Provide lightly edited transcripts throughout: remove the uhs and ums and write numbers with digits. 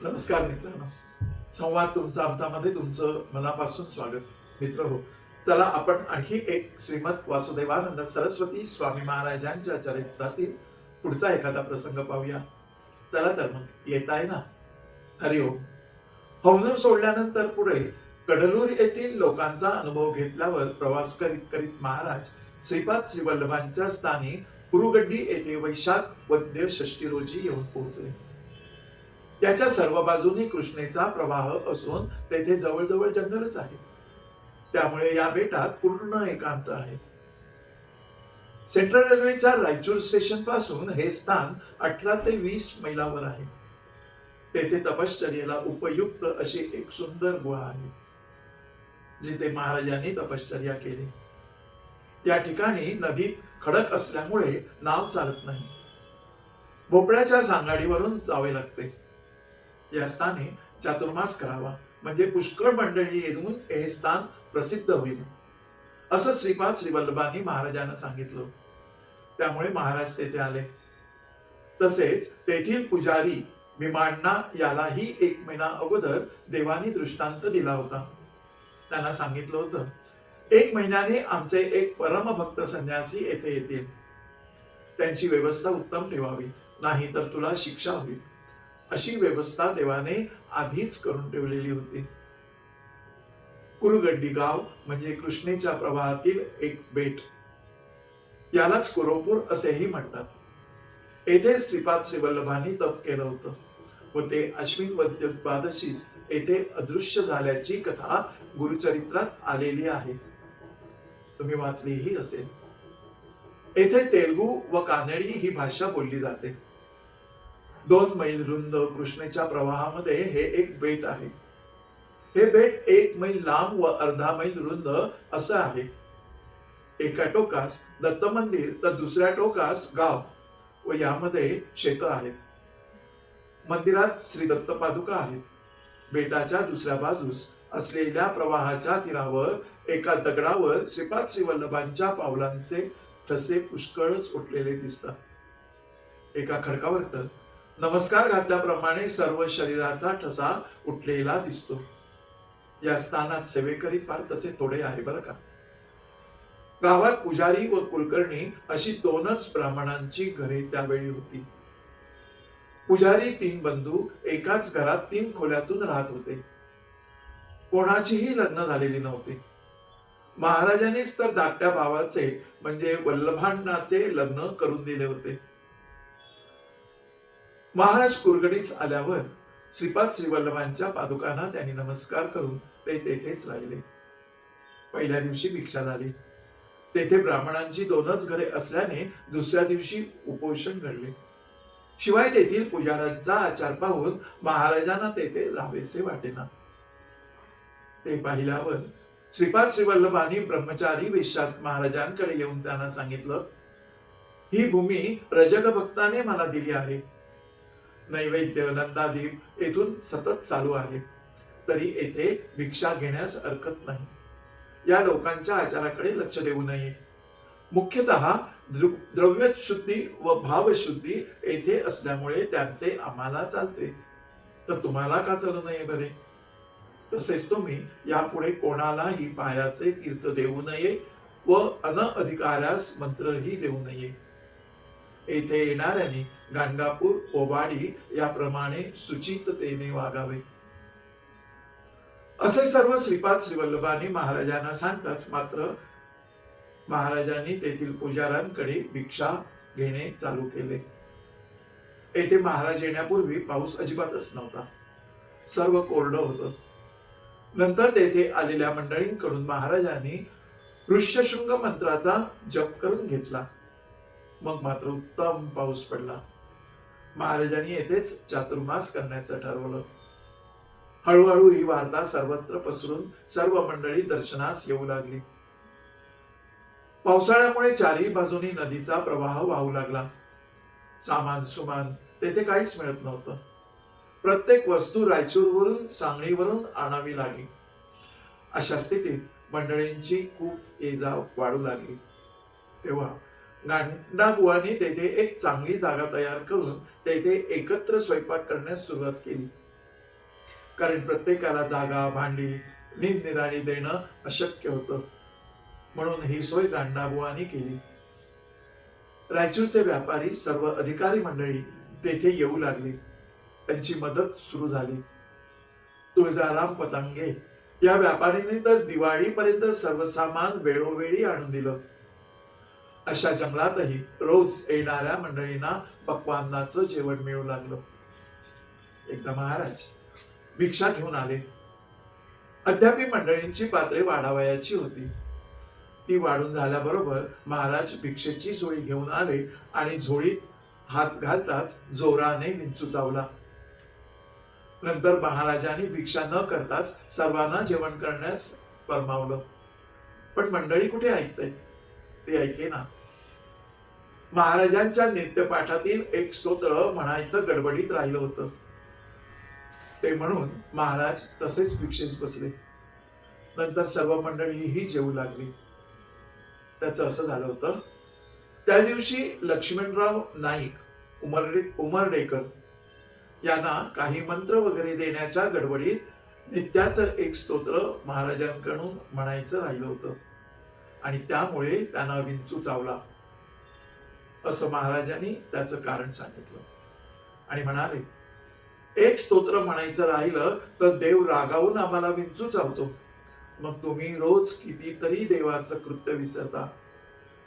नमस्कार मित्रांनो. संवाद तुमचा आमच्यामध्ये तुमचं मनापासून स्वागत. मित्र हो, चला आपण आणखी एक श्रीमद वासुदेवानंद सरस्वती स्वामी महाराजांच्या चरित्रातील पुढचा एखादा प्रसंग पाहूया. चला तर मग येत आहे ना. हरिओम. हौनूर सोडल्यानंतर पुढे कडलूर येथील लोकांचा अनुभव घेतल्यावर प्रवास करीत करीत महाराज श्रीपाद श्रीवल्लभांच्या स्थानी कुरुगड्डी येथे वैशाख वद्य षष्टी रोजी येऊन पोहोचले. त्याच्या सर्व बाजूनी कृष्णेचा प्रवाह असून तेथे जवळजवळ जंगलच आहे. त्यामुळे या बेटात पूर्ण एकांत आहे. सेंट्रल रेल्वेच्या रायचूर स्टेशन पासून हे स्थान 18 ते 20 मैलावर आहे. तेथे तपश्चर्येला उपयुक्त अशी एक सुंदर गुहा आहे, जिथे महाराजांनी तपश्चर्या केली. त्या ठिकाणी नदीत खडक असल्यामुळे नाव चालत नाही. भोपळ्याच्या सांगाडीवरून जावे लागते. या स्थानी चातुर्मास करावा, म्हणजे पुष्कळ मंडळी येऊन हे स्थान प्रसिद्ध होईल, असं श्रीपाद श्रीवल्लभांनी महाराजांना सांगितलं. त्यामुळे महाराज तेथे आले. तसेच तेथील पुजारी भीमांना यालाही 1 महिना अगोदर देवानी दृष्टांत दिला होता. त्यांना सांगितलं होतं, 1 महिन्याने आमचे एक परमभक्त संन्यासी येथे येतील. त्यांची व्यवस्था उत्तम ठेवावी, नाही तर तुला शिक्षा होईल, अशी व्यवस्था देवाने आधीच करून ठेवलेली होती. कुरुगड्डी गाव म्हणजे कृष्णेच्या प्रवाहातील एक बेट. यालाच कुरोपूर असेही म्हणतात. येथे श्रीपाद श्रीवल्लभांनी तप केलं होतं व ते अश्विन वद्य द्वादशीस येथे अदृश्य झाल्याची कथा गुरुचरित्रात आलेली आहे. तुम्ही वाचलीही असेल. येथे तेलुगू व कानडी ही भाषा बोलली जाते. 2 मैल रुंद कृष्णेच्या प्रवाहामध्ये हे एक बेट आहे. हे बेट 1 मैल लांब व अर्धा मैल रुंद असं आहे. एका टोकास दत्त मंदिर तर दुसऱ्या टोकास गाव व यामध्ये शेतं आहेत. मंदिरात श्री दत्त पादुका आहेत. बेटाच्या दुसऱ्या बाजूस असलेल्या प्रवाहाच्या तीरावर एका दगडावर श्रीपाद श्रीवल्लभांच्या पावलांचे ठसे पुष्कळच उठलेले दिसतात. एका खडकावर तर नमस्कार घातल्याप्रमाणे सर्व शरीराचा ठसा उठलेला दिसतो. या स्थानात सेवेकरी फार तसे थोडे आहे बरं का. गावात पुजारी व कुलकर्णी अशी 2च ब्राह्मणांची घरे त्यावेळी होती. पुजारी 3 बंधू एकाच घरात 3 खोल्यातून राहत होते. कोणाचीही लग्न झालेली नव्हती. महाराजांनीच तर धाकट्या भावाचे म्हणजे वल्लभांनाचे लग्न करून दिले होते. महाराज कुरगडीस आल्यावर श्रीपाद श्रीवल्लभांच्या पादुकांना त्यांनी नमस्कार करून ते तेथेच राहिले. पहिल्या दिवशी भिक्षा झाली. तेथे ब्राह्मणांची 2च घरे असल्याने दुसऱ्या दिवशी उपोषण घडले. शिवाय तेथील पुजाऱ्यांचा आचार पाहून महाराजांना तेथे राहावेसे वाटेना. ते पाहिल्यावर श्रीपाद श्रीवल्लभांनी ब्रह्मचारी वेशात महाराजांकडे येऊन त्यांना सांगितलं, ही भूमी रजक भक्ताने मला दिली आहे. नैवेद्य नंदादीप येथून सतत चालू आहे, तरी येथे भिक्षा घेण्यास हरकत नाही. या लोकांच्या आचाराकडे लक्ष देऊ नये. मुख्यतः द्रव्य शुद्धी व भावशुद्धी येथे असल्यामुळे त्यांचे आम्हाला चालते, तर तुम्हाला का चालू नये बरे? तसेच तुम्ही यापुढे कोणालाही पायाचे तीर्थ देऊ नये व अनअधिकाऱ्यास मंत्रही देऊ नये. येथे येणाऱ्यांनी गाणगापूर ओवाडी याप्रमाणे सुचिततेने वागावे, असे सर्व श्रीपाद श्रीवल्लभांनी महाराजांना सांगताच मात्र महाराजांनी तेथील पुजाऱ्यांकडे भिक्षा घेणे चालू केले. येथे महाराज येण्यापूर्वी पाऊस अजिबातच नव्हता. सर्व कोरडं होतं. नंतर तेथे आलेल्या मंडळींकडून महाराजांनी ऋष्यशृंग मंत्राचा जप करून घेतला. मग मात्र उत्तम पाऊस पडला. महाराजांनी येथेच चातुर्मास करण्याचं ठरवलं. हळूहळू ही वार्ता सर्वत्र पसरून सर्व मंडळी दर्शनास येऊ लागली. पावसाळ्यामुळे 4ही बाजूनी नदीचा प्रवाह वाहू लागला. सामान सुमान तेथे काहीच मिळत नव्हतं. प्रत्येक वस्तू रायचूरवरून सांगलीवरून आणावी लागली. अशा स्थितीत मंडळींची खूप ये-जा वाढू लागली. तेव्हा गांडाबुवांनी तेथे एक चांगली जागा तयार करून तेथे एकत्र स्वयंपाक करण्यास सुरुवात केली. कारण प्रत्येकाला जागा, भांडी निरनिराळी देणं अशक्य होतं. म्हणून ही सोय गांडाबुवांनी केली. रायचूरचे व्यापारी, सर्व अधिकारी मंडळी तेथे येऊ लागली. त्यांची मदत सुरू झाली. तुळजाराम पतंगे या व्यापाऱ्यांनी तर दिवाळीपर्यंत सर्व सामान वेळोवेळी आणून दिलं. अशा जंगलातही रोज येणाऱ्या मंडळींना पक्वान्नाचं जेवण मिळू लागलं. एकदा महाराज भिक्षा घेऊन आले. अद्याप मंडळींची पात्रे वाढावयाची होती. ती वाढून झाल्याबरोबर महाराज भिक्षेची झोळी घेऊन आले आणि झोळीत हात घालताच जोराने विंचू चावला. नंतर महाराजांनी भिक्षा न करताच सर्वांना जेवण करण्यास फरमावलं. पण मंडळी कुठे ऐकतायत? ते ऐकेना. महाराजांच्या नित्यपाठातील एक स्तोत्र म्हणायचं गडबडीत राहिलं होतं. ते म्हणून महाराज तसेच भिक्षेस बसले. नंतर सर्व मंडळी ही जेवू लागली. त्याचं असं झालं होतं, त्या दिवशी लक्ष्मणराव नाईक उमरडेकर यांना काही मंत्र वगैरे देण्याच्या गडबडीत नित्याचं एक स्तोत्र महाराजांकडून म्हणायचं राहिलं होतं आणि त्यामुळे त्यांना विंचू चावला, असं महाराजांनी त्याचं कारण सांगितलं आणि म्हणाले, एक स्तोत्र म्हणायचं राहिलं तर देव रागावून आम्हाला विंचू चावतो. मग तुम्ही रोज कितीतरी देवाचं कृत्य विसरता.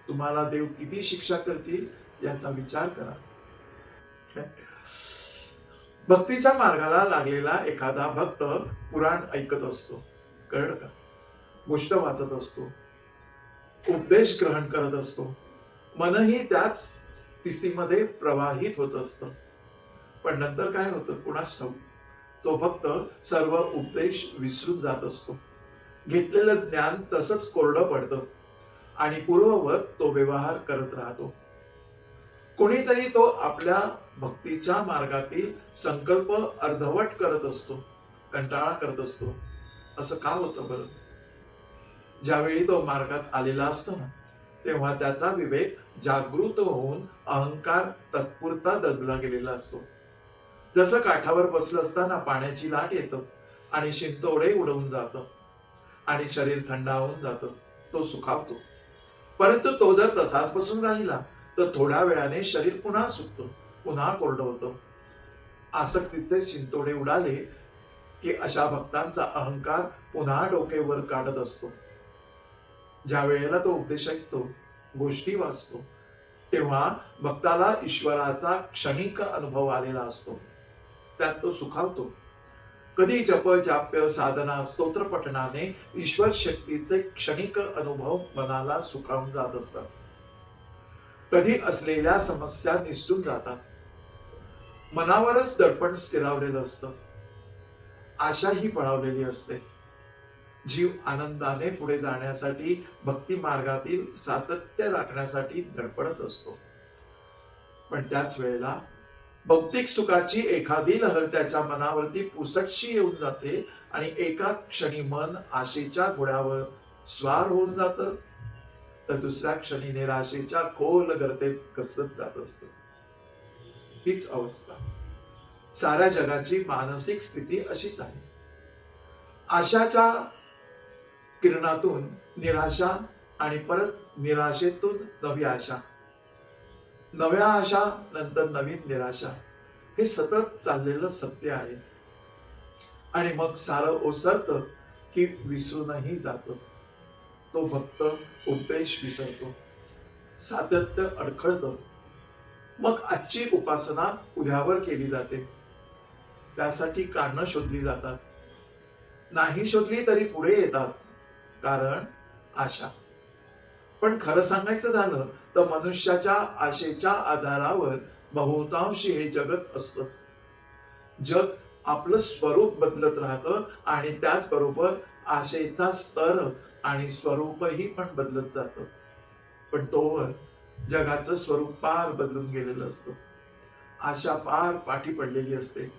तुम्हाला देव किती शिक्षा करतील याचा विचार करा. भक्तीच्या मार्गाला लागलेला एखादा भक्त पुराण ऐकत असतो, कळलं का? गोष्ट वाचत असतो, उपदेश ग्रहण करत असतो, मनही त्याच स्थितीमध्ये प्रवाहित होत असतं. पण नंतर काय होतं कुणास ठाऊक, तो भक्त सर्व उपदेश विसरून जात असतो. घेतलेलं ज्ञान तसंच कोरडं पडतं आणि पूर्ववत तो व्यवहार करत राहतो. कोणीतरी तो आपल्या भक्तीच्या मार्गातील संकल्प अर्धवट करत असतो, कंटाळा करत असतो. असं का होतं बरं? ज्यावेळी तो मार्गात आलेला असतो ना, तेव्हा त्याचा विवेक जागृत होऊन अहंकार तत्पुरता दडला गेलेला असतो. जसं काठावर बसलं असताना पाण्याची लाट येतं आणि शिंतोडे उडवून जातं आणि शरीर थंडावून जातं, तो सुखावतो. परंतु तो जर तसाच बसून राहिला तर थोड्या वेळाने शरीर पुन्हा सुकतं, पुन्हा कोरडं होतं. आसक्तीचे शिंतोडे उडाले की अशा भक्तांचा अहंकार पुन्हा डोकेवर काढत असतो. ज्या वेळेला तो उपदेश ऐकतो, गोष्टी वाचतो, तेव्हा भक्ताला ईश्वराचा क्षणिक अनुभव आलेला असतो. त्यात तो सुखावतो. कधी जप, जाप्य, साधना, स्तोत्र पठणाने ईश्वर शक्तीचे क्षणिक अनुभव मनाला सुखावून जात असतात. कधी असलेल्या समस्या निसटून जातात. मनावरच दडपण स्थिरावलेलं असतं. आशाही पळावलेली असते. जीव आनंदाने पुढे जाण्यासाठी भक्ती मार्गातील सातत्य राखण्यासाठी धडपडत असतो. पण त्याच वेळेला भौतिक सुखाची एखादी लहर त्याच्या मनावरती पुसटशी येऊन जाते आणि एका क्षणी मन आशेच्या घोड्यावर स्वार होऊन जातं, तर दुसऱ्या क्षणी निराशेच्या खोल गर्तेत कसरत जात असतं. हीच अवस्था. साऱ्या जगाची मानसिक स्थिती अशीच आहे. आशाच्या किरणातून निराशा आणि परत निराशेतून नवी आशा, नव्या आशा, नंतर नवीन निराशा, हे सतत चाललेलं सत्य आहे. आणि मग सारं ओसरतं की विसरूनही जातो. तो भक्त उपदेश विसरतो, सातत्य अडखळतं. मग आजची उपासना उद्यावर केली जाते. त्यासाठी कारणं शोधली जातात. नाही शोधली तरी पुढे येतात, कारण आशा. पण खरं सांगायचं झालं तर मनुष्याच्या आशेच्या आधारावर बहुतांशी हे जगत असतं. जग आपलं स्वरूप बदलत राहतं आणि त्याचबरोबर आशेचा स्तर आणि स्वरूपही पण बदलत जातं. पण तोवर जगाचं स्वरूप पार बदलून गेलेलं असतं. आशा पार पाठी पडलेली असते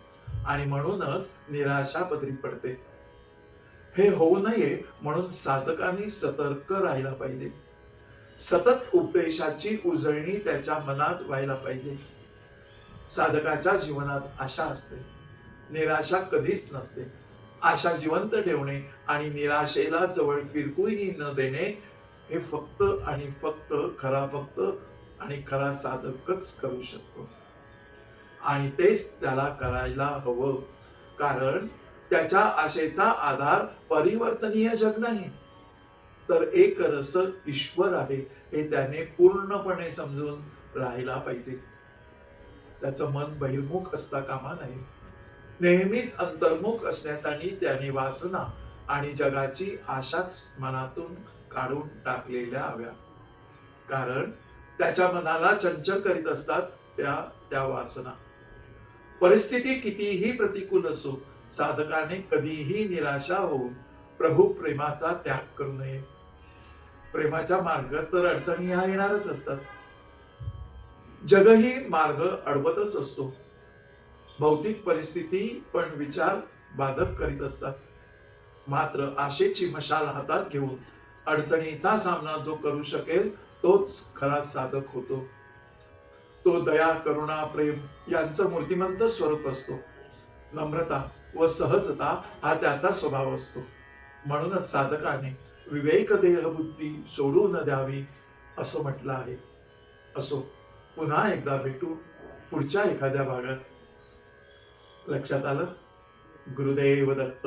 आणि म्हणूनच निराशा पदरी पडते. हे होऊ नये म्हणून साधकांनी सतर्क राहायला पाहिजे. सतत उपदेशाची उजळणी त्याच्या मनात व्हायला पाहिजे. साधकाच्या जीवनात आशा असते, निराशा कधीच नसते. आशा जिवंत ठेवणे आणि निराशेला जवळ फिरकूही न देणे हे फक्त आणि फक्त खरा भक्त आणि खरा साधकच करू शकतो. आणि तेच त्याला करायला हवं, कारण त्याच्या आशेचा आधार परिवर्तनीय जग नाही, तर एक रस ईश्वर आहे हे त्याने पूर्णपणे समजून राहायला पाहिजे. त्याचं मन बहिर्मुख असता कामा नये. नेहमीच अंतर्मुख असण्यासाठी त्याने वासना आणि जगाची आशाच मनातून काढून टाकलेल्या हव्या, कारण त्याच्या मनाला चंचल करीत असतात त्या त्या वासना. परिस्थिती कितीही प्रतिकूल असो, साधकाने कधीही निराशा होऊन प्रभू प्रेमाचा त्याग करू नये. प्रेमाच्या मार्गात तर अडचणी ह्या येणारच असतात. जगही मार्ग अडवतच असतो. भौतिक परिस्थिती पण विचार बाधक करीत असतात. मात्र आशेची मशाल हातात घेऊन अडचणीचा सामना जो करू शकेल तोच खरा साधक होतो. तो दया, करुणा, प्रेम यांचं मूर्तिमंत स्वरूप असतो. नम्रता व सहजता हा त्याचा स्वभाव असतो. म्हणूनच साधकाने विवेक देहबुद्धी सोडू न द्यावी असं म्हटलं आहे. असो, पुन्हा एकदा भेटू पुढच्या एखाद्या भागात. लक्षात आलं? गुरुदेव दत्त.